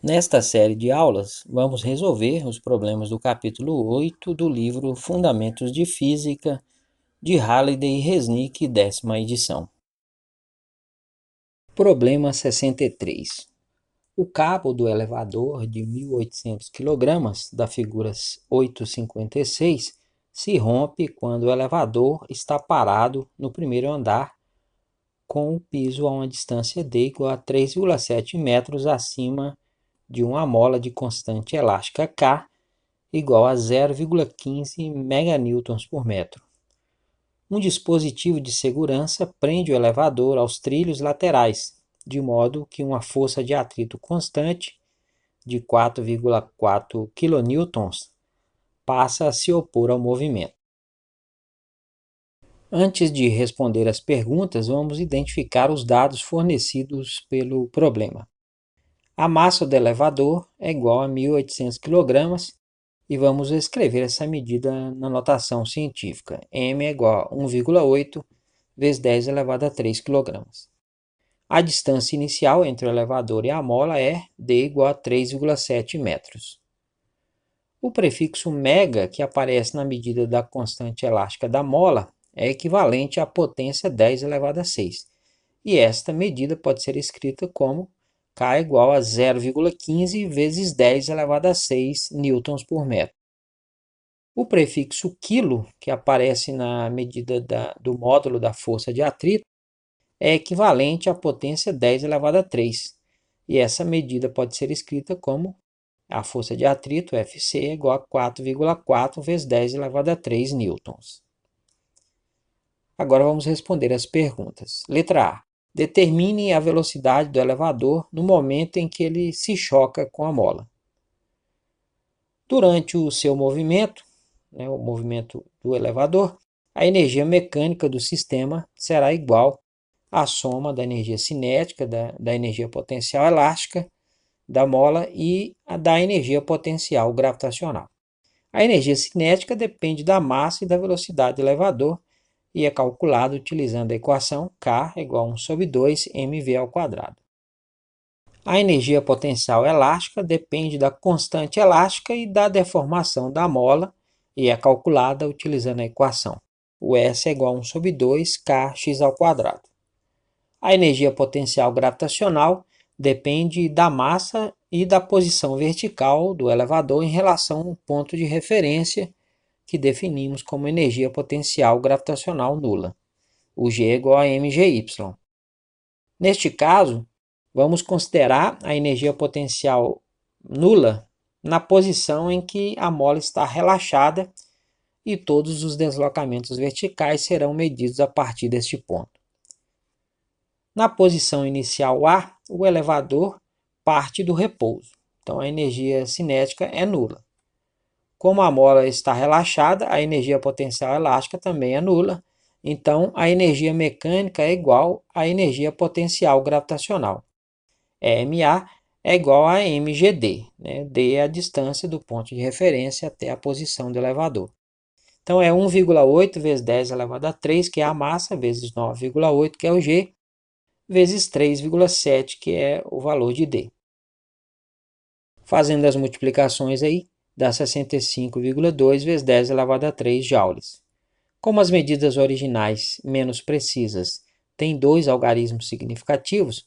Nesta série de aulas, vamos resolver os problemas do capítulo 8 do livro Fundamentos de Física, de Halliday e Resnick, 10ª edição. Problema 63. O cabo do elevador de 1.800 kg, da figura 8.56, se rompe quando o elevador está parado no primeiro andar, com o piso a uma distância d igual a 3,7 metros acima de uma mola de constante elástica K igual a 0,15 meganewtons por metro. Um dispositivo de segurança prende o elevador aos trilhos laterais, de modo que uma força de atrito constante de 4,4 kN passa a se opor ao movimento. Antes de responder as perguntas, vamos identificar os dados fornecidos pelo problema. A massa do elevador é igual a 1.800 kg e vamos escrever essa medida na notação científica. M é igual a 1,8 vezes 10 elevado a 3 kg. A distância inicial entre o elevador e a mola é d igual a 3,7 metros. O prefixo mega, que aparece na medida da constante elástica da mola, é equivalente à potência 10 elevado a 6. E esta medida pode ser escrita como K é igual a 0,15 vezes 10 elevado a 6 newtons por metro. O prefixo quilo, que aparece na medida do módulo da força de atrito, é equivalente à potência 10 elevado a 3. E essa medida pode ser escrita como a força de atrito, Fc, é igual a 4,4 vezes 10 elevado a 3 newtons. Agora vamos responder as perguntas. Letra A. Determine a velocidade do elevador no momento em que ele se choca com a mola. Durante o seu movimento, o movimento do elevador, a energia mecânica do sistema será igual à soma da energia cinética, da energia potencial elástica da mola e da energia potencial gravitacional. A energia cinética depende da massa e da velocidade do elevador e é calculado utilizando a equação K é igual a 1 sobre 2 mv ao quadrado. A energia potencial elástica depende da constante elástica e da deformação da mola e é calculada utilizando a equação. O S é igual a 1 sobre 2 kx ao quadrado. A energia potencial gravitacional depende da massa e da posição vertical do elevador em relação ao ponto de referência que definimos como energia potencial gravitacional nula. O G é igual a mgy. Neste caso, vamos considerar a energia potencial nula na posição em que a mola está relaxada e todos os deslocamentos verticais serão medidos a partir deste ponto. Na posição inicial A, o elevador parte do repouso, então a energia cinética é nula. Como a mola está relaxada, a energia potencial elástica também é nula, então a energia mecânica é igual à energia potencial gravitacional. Ma é igual a mgd, d é a distância do ponto de referência até a posição do elevador. Então é 1,8 vezes 10 elevado a 3, que é a massa, vezes 9,8, que é o g, vezes 3,7, que é o valor de d. Fazendo as multiplicações aí, dá 65,2 vezes 10 elevado a 3 joules. Como as medidas originais menos precisas têm 2 algarismos significativos,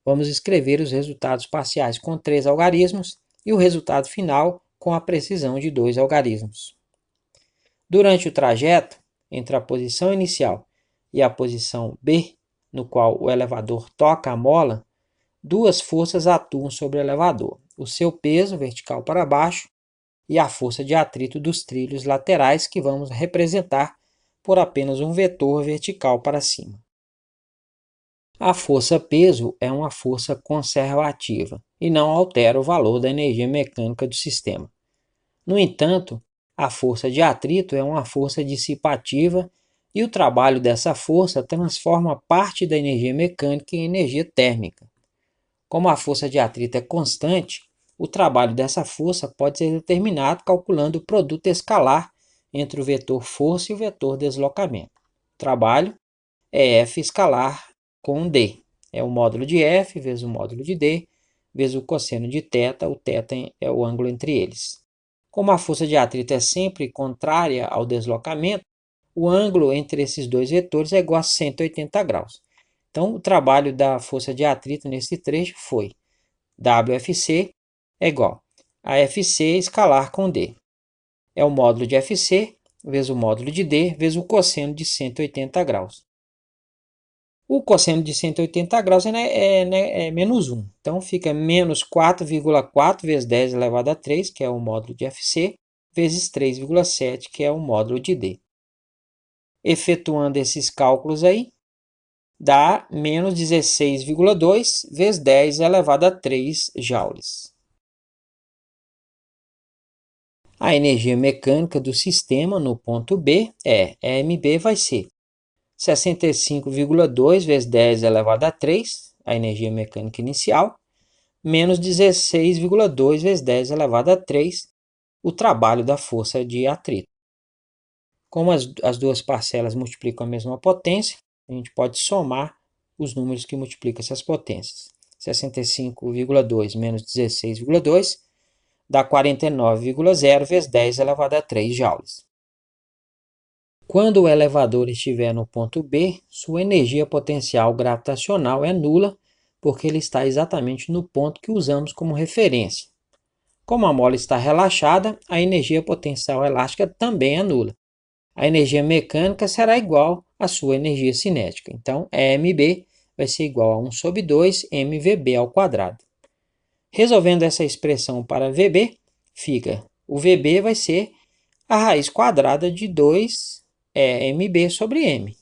vamos escrever os resultados parciais com 3 algarismos e o resultado final com a precisão de 2 algarismos. Durante o trajeto entre a posição inicial e a posição B, no qual o elevador toca a mola, 2 forças atuam sobre o elevador: o seu peso vertical para baixo e a força de atrito dos trilhos laterais, que vamos representar por apenas um vetor vertical para cima. A força-peso é uma força conservativa e não altera o valor da energia mecânica do sistema. No entanto, a força de atrito é uma força dissipativa e o trabalho dessa força transforma parte da energia mecânica em energia térmica. Como a força de atrito é constante, o trabalho dessa força pode ser determinado calculando o produto escalar entre o vetor força e o vetor deslocamento. O trabalho é F escalar com D. É o módulo de F vezes o módulo de D, vezes o cosseno de θ, o θ é o ângulo entre eles. Como a força de atrito é sempre contrária ao deslocamento, o ângulo entre esses dois vetores é igual a 180 graus. Então, o trabalho da força de atrito nesse trecho foi WFC é igual a FC escalar com D. É o módulo de FC vezes o módulo de D vezes o cosseno de 180 graus. O cosseno de 180 graus é menos 1. Então, fica menos 4,4 vezes 10 elevado a 3, que é o módulo de FC, vezes 3,7, que é o módulo de D. Efetuando esses cálculos aí, dá menos 16,2 vezes 10 elevado a 3 joules. A energia mecânica do sistema no ponto B EMB vai ser 65,2 vezes 10 elevado a 3, a energia mecânica inicial, menos 16,2 vezes 10 elevado a 3, o trabalho da força de atrito. Como as duas parcelas multiplicam a mesma potência, a gente pode somar os números que multiplicam essas potências. 65,2 menos 16,2 dá 49,0 vezes 10 elevado a 3 joules. Quando o elevador estiver no ponto B, sua energia potencial gravitacional é nula, porque ele está exatamente no ponto que usamos como referência. Como a mola está relaxada, a energia potencial elástica também é nula. A energia mecânica será igual à sua energia cinética. Então, EMB vai ser igual a 1 sobre 2 mVb ao quadrado. Resolvendo essa expressão para VB, fica o VB vai ser a raiz quadrada de 2 mB sobre m.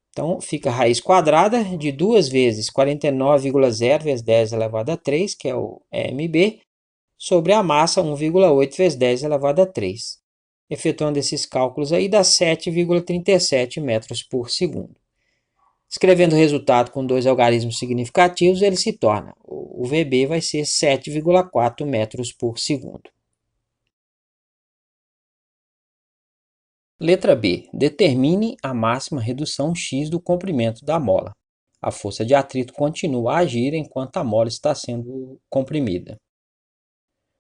Então, fica a raiz quadrada de 2 vezes 49,0 vezes 10 elevado a 3, que é o mB, sobre a massa 1,8 vezes 10 elevado a 3. Efetuando esses cálculos aí, dá 7,37 metros por segundo. Escrevendo o resultado com dois algarismos significativos, ele se torna, o VB vai ser 7,4 metros por segundo. Letra B. Determine a máxima redução x do comprimento da mola. A força de atrito continua a agir enquanto a mola está sendo comprimida.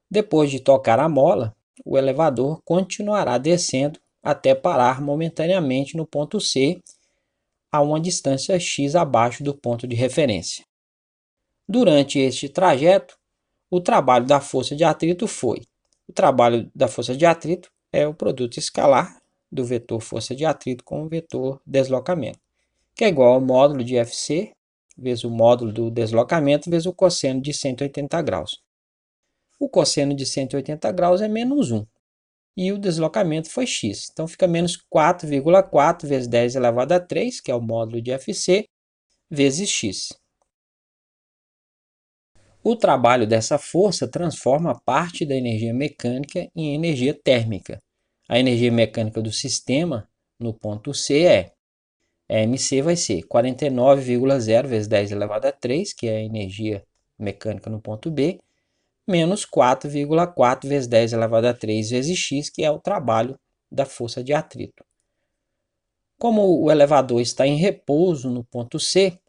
Depois de tocar a mola, o elevador continuará descendo até parar momentaneamente no ponto C, a uma distância x abaixo do ponto de referência. Durante este trajeto, o trabalho da força de atrito foi: o trabalho da força de atrito é o produto escalar do vetor força de atrito com o vetor deslocamento, que é igual ao módulo de FC vezes o módulo do deslocamento vezes o cosseno de 180 graus. O cosseno de 180 graus é menos 1 e o deslocamento foi x. Então fica menos 4,4 vezes 10 elevado a 3, que é o módulo de FC, vezes x. O trabalho dessa força transforma parte da energia mecânica em energia térmica. A energia mecânica do sistema no ponto C a MC vai ser 49,0 vezes 10 elevado a 3, que é a energia mecânica no ponto B, menos 4,4 vezes 10 elevado a 3 vezes x, que é o trabalho da força de atrito. Como o elevador está em repouso no ponto C,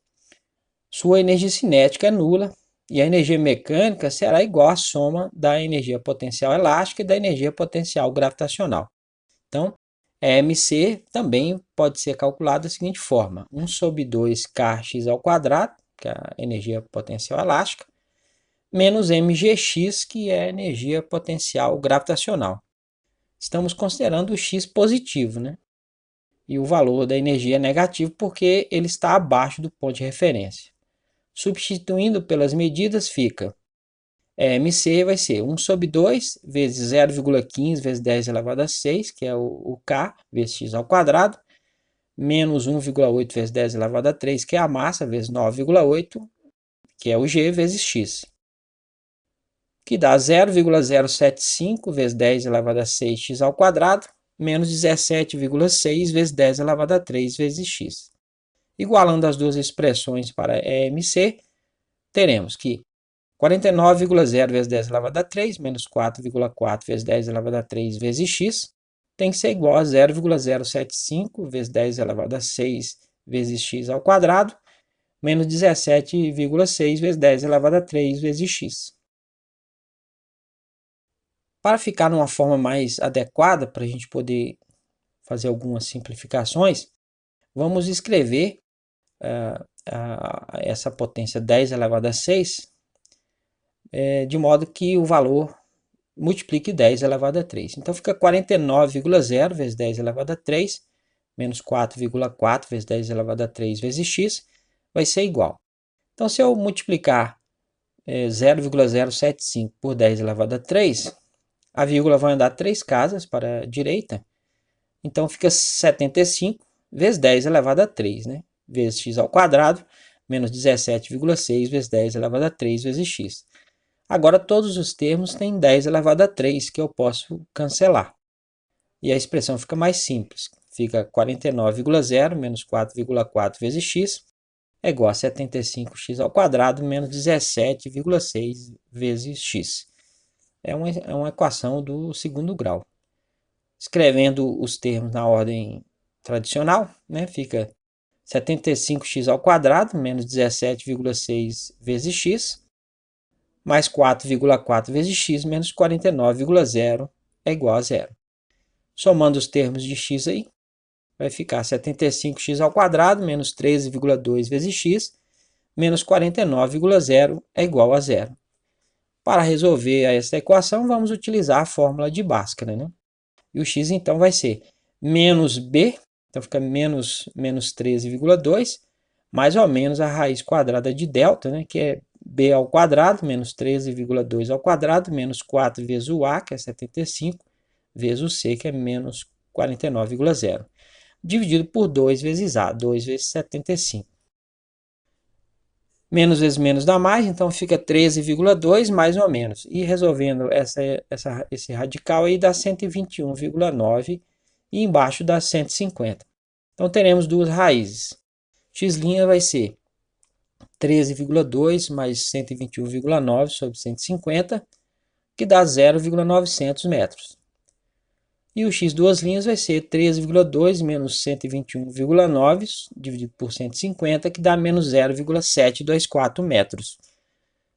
sua energia cinética é nula e a energia mecânica será igual à soma da energia potencial elástica e da energia potencial gravitacional. Então, a MC também pode ser calculada da seguinte forma: 1 sobre 2 kx ao quadrado, que é a energia potencial elástica, menos mgx, que é a energia potencial gravitacional. Estamos considerando o x positivo, né? E o valor da energia é negativo porque ele está abaixo do ponto de referência. Substituindo pelas medidas, fica MC vai ser 1 sobre 2 vezes 0,15 vezes 10 elevado a 6, que é o K, vezes x ao quadrado, menos 1,8 vezes 10 elevado a 3, que é a massa, vezes 9,8, que é o G, vezes x, que dá 0,075 vezes 10 elevado a 6x ao quadrado, menos 17,6 vezes 10 elevado a 3 vezes x. Igualando as duas expressões para EMC, teremos que 49,0 vezes 10 elevado a 3 menos 4,4 vezes 10 elevado a 3 vezes x tem que ser igual a 0,075 vezes 10 elevado a 6 vezes x ao quadrado, menos 17,6 vezes 10 elevado a 3 vezes x. Para ficar numa forma mais adequada, para a gente poder fazer algumas simplificações, vamos escrever essa potência 10 elevado a 6 de modo que o valor multiplique 10 elevado a 3. Então fica 49,0 vezes 10 elevado a 3 menos 4,4 vezes 10 elevado a 3 vezes x vai ser igual. Então se eu multiplicar 0,075 por 10 elevado a 3, a vírgula vai andar 3 casas para a direita, então fica 75 vezes 10 elevado a 3, né? Vezes x ao quadrado, menos 17,6 vezes 10 elevado a 3 vezes x. Agora todos os termos têm 10 elevado a 3 que eu posso cancelar. E a expressão fica mais simples. Fica 49,0 menos 4,4 vezes x é igual a 75x ao quadrado menos 17,6 vezes x. É uma equação do segundo grau. Escrevendo os termos na ordem tradicional, né, fica 75x ao quadrado menos 17,6 vezes x mais 4,4 vezes x menos 49,0 é igual a zero. Somando os termos de x aí, vai ficar 75x ao quadrado menos 13,2 vezes x menos 49,0 é igual a zero. Para resolver essa equação, vamos utilizar a fórmula de Bhaskara, né? E o x então vai ser menos b, então fica menos 13,2, mais ou menos a raiz quadrada de delta, né? Que é b ao quadrado, menos 13,2 ao quadrado, menos 4 vezes o a, que é 75, vezes o c, que é menos 49,0. Dividido por 2 vezes a, 2 vezes 75. Menos vezes menos dá mais, então fica 13,2 mais ou menos. E resolvendo esse radical aí dá 121,9 e embaixo dá 150. Então teremos duas raízes. X' vai ser 13,2 mais 121,9 sobre 150, que dá 0,900 metros. E o x duas linhas vai ser 13,2 menos 121,9 dividido por 150, que dá menos 0,724 metros.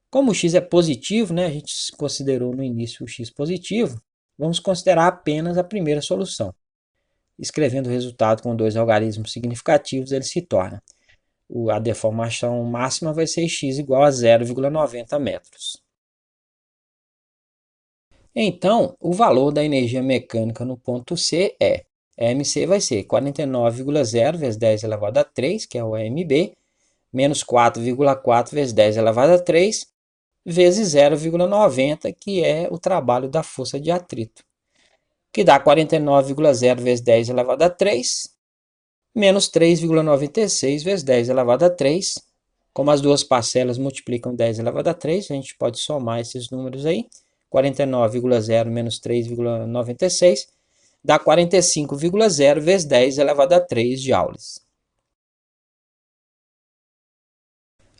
Como o x é positivo, né, a gente considerou no início o x positivo, vamos considerar apenas a primeira solução. Escrevendo o resultado com dois algarismos significativos, ele se torna. A deformação máxima vai ser x igual a 0,90 metros. Então, o valor da energia mecânica no ponto C é, mc vai ser 49,0 vezes 10 elevado a 3, que é o mb, menos 4,4 vezes 10 elevado a 3, vezes 0,90, que é o trabalho da força de atrito, que dá 49,0 vezes 10 elevado a 3, menos 3,96 vezes 10 elevado a 3. Como as duas parcelas multiplicam 10 elevado a 3, a gente pode somar esses números aí. 49,0 menos 3,96 dá 45,0 vezes 10 elevado a 3 joules.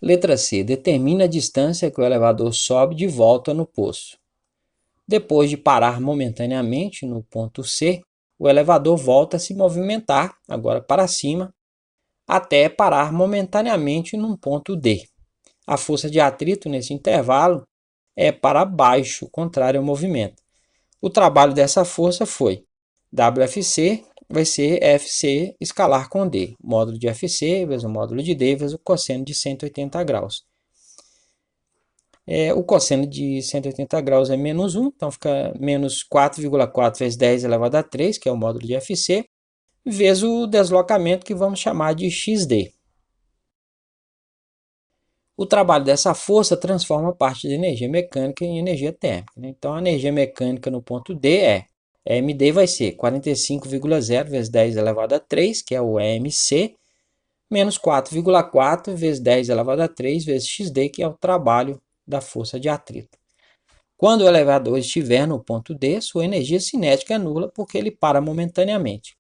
Letra C. Determina a distância que o elevador sobe de volta no poço. Depois de parar momentaneamente no ponto C, o elevador volta a se movimentar, agora para cima, até parar momentaneamente num ponto D. A força de atrito nesse intervalo é para baixo, contrário ao movimento. O trabalho dessa força foi WFC vai ser FC escalar com D. Módulo de FC vezes o módulo de D vezes o cosseno de 180 graus. O cosseno de 180 graus é menos 1, então fica menos 4,4 vezes 10 elevado a 3, que é o módulo de FC, vezes o deslocamento que vamos chamar de XD. O trabalho dessa força transforma parte da energia mecânica em energia térmica. Então, a energia mecânica no ponto D é, MD vai ser 45,0 vezes 10 elevado a 3, que é o MC, menos 4,4 vezes 10 elevado a 3 vezes XD, que é o trabalho da força de atrito. Quando o elevador estiver no ponto D, sua energia cinética é nula porque ele para momentaneamente.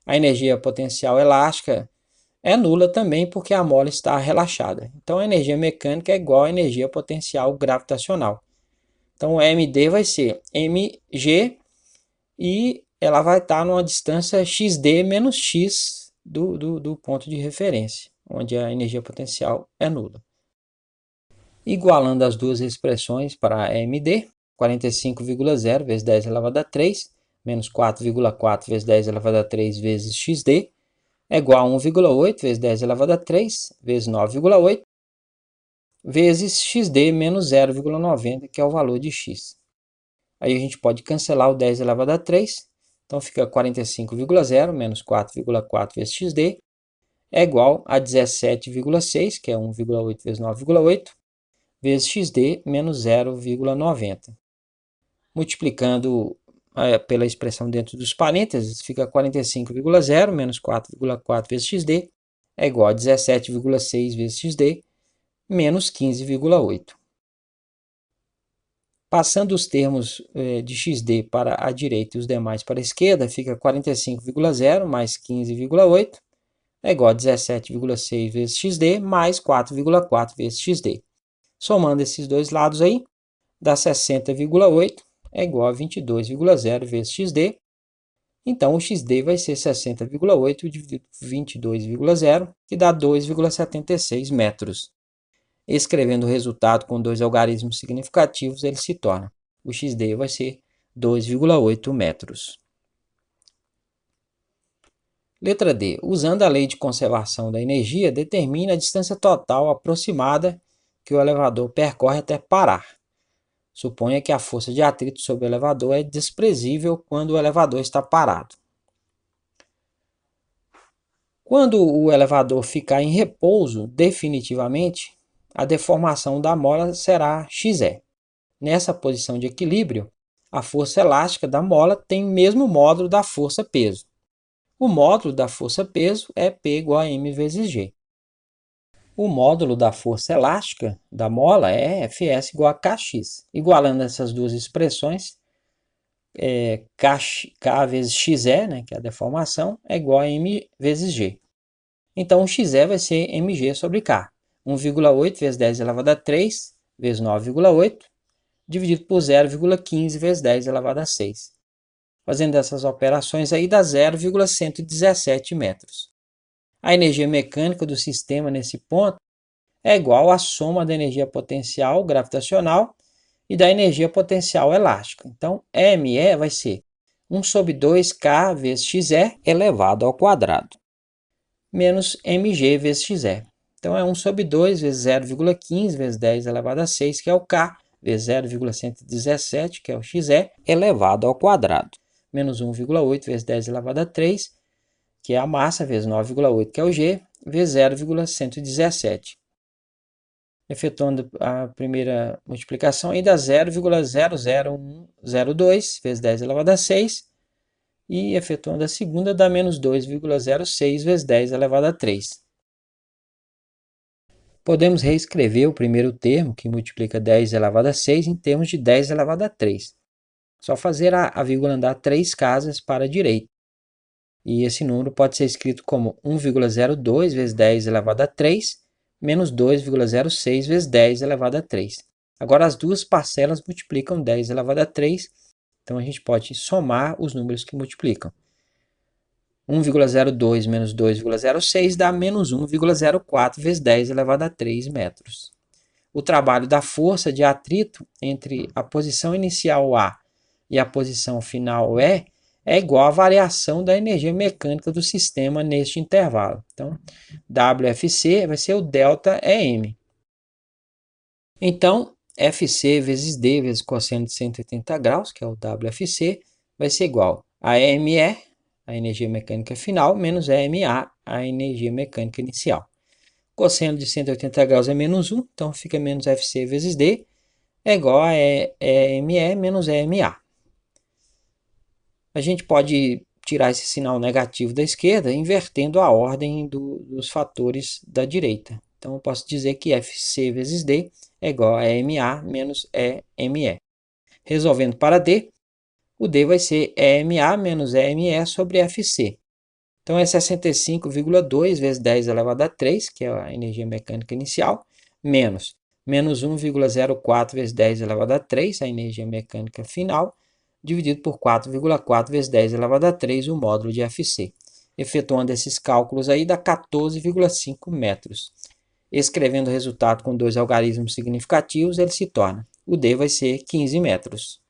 A energia potencial elástica é nula também porque a mola está relaxada. Então, a energia mecânica é igual à energia potencial gravitacional. Então, o MD vai ser mg e ela vai estar numa distância xd menos x do ponto de referência. onde a energia potencial é nula. Igualando as duas expressões para AMD, 45,0 vezes 10 elevado a 3, menos 4,4 vezes 10 elevado a 3 vezes XD, é igual a 1,8 vezes 10 elevado a 3, vezes 9,8, vezes XD menos 0,90, que é o valor de X. Aí a gente pode cancelar o 10 elevado a 3, então fica 45,0 menos 4,4 vezes XD, é igual a 17,6, que é 1,8 vezes 9,8, vezes XD menos 0,90. Multiplicando pela expressão dentro dos parênteses, fica 45,0 menos 4,4 vezes XD é igual a 17,6 vezes XD menos 15,8. Passando os termos de XD para a direita e os demais para a esquerda, fica 45,0 mais 15,8 é igual a 17,6 vezes XD mais 4,4 vezes XD. Somando esses dois lados aí, dá 60,8 é igual a 22,0 vezes XD. Então, o XD vai ser 60,8 dividido por 22,0, que dá 2,76 metros. Escrevendo o resultado com dois algarismos significativos, ele se torna. O XD vai ser 2,8 metros. Letra D. Usando a lei de conservação da energia, determine a distância total aproximada que o elevador percorre até parar. Suponha que a força de atrito sobre o elevador é desprezível quando o elevador está parado. Quando o elevador ficar em repouso definitivamente, a deformação da mola será Xe. Nessa posição de equilíbrio, a força elástica da mola tem o mesmo módulo da força-peso. O módulo da força-peso é P igual a M vezes G. O módulo da força elástica da mola é Fs igual a Kx. Igualando essas duas expressões, K vezes Xe, né, que é a deformação, é igual a M vezes G. Então, o Xe vai ser Mg sobre K. 1,8 vezes 10 elevado a 3 vezes 9,8 dividido por 0,15 vezes 10 elevado a 6. Fazendo essas operações aí dá 0,117 metros. A energia mecânica do sistema nesse ponto é igual à soma da energia potencial gravitacional e da energia potencial elástica. Então, ME vai ser 1 sobre 2K vezes Xe elevado ao quadrado, menos Mg vezes Xe. Então, é 1 sobre 2 vezes 0,15 vezes 10 elevado a 6, que é o K, vezes 0,117, que é o Xe, elevado ao quadrado, menos 1,8 vezes 10 elevado a 3, que é a massa, vezes 9,8, que é o G, vezes 0,117. Efetuando a primeira multiplicação, aí dá 0,00102 vezes 10 elevado a 6, e efetuando a segunda dá menos 2,06 vezes 10 elevado a 3. Podemos reescrever o primeiro termo, que multiplica 10 elevado a 6, em termos de 10 elevado a 3. Só fazer a vírgula andar 3 casas para a direita. E esse número pode ser escrito como 1,02 vezes 10 elevado a 3, menos 2,06 vezes 10 elevado a 3. Agora, as duas parcelas multiplicam 10 elevado a 3, então a gente pode somar os números que multiplicam. 1,02 menos 2,06 dá menos 1,04 vezes 10 elevado a 3 metros. O trabalho da força de atrito entre a posição inicial A e a posição final E é igual à variação da energia mecânica do sistema neste intervalo. Então, WFC vai ser o ΔEm. Então, FC vezes D vezes cosseno de 180 graus, que é o WFC, vai ser igual a EME, a energia mecânica final, menos EMA, a energia mecânica inicial. Cosseno de 180 graus é menos 1, então fica menos FC vezes D, é igual a EME menos EMA. A gente pode tirar esse sinal negativo da esquerda invertendo a ordem dos fatores da direita. Então, eu posso dizer que FC vezes D é igual a EMA menos EME. Resolvendo para D, o D vai ser EMA menos EME sobre FC. Então, é 65,2 vezes 10 elevado a 3, que é a energia mecânica inicial, menos 1,04 vezes 10 elevado a 3, a energia mecânica final, dividido por 4,4 vezes 10 elevado a 3, o módulo de FC. efetuando esses cálculos aí, dá 14,5 metros. Escrevendo o resultado com dois algarismos significativos, ele se torna. O D vai ser 15 metros.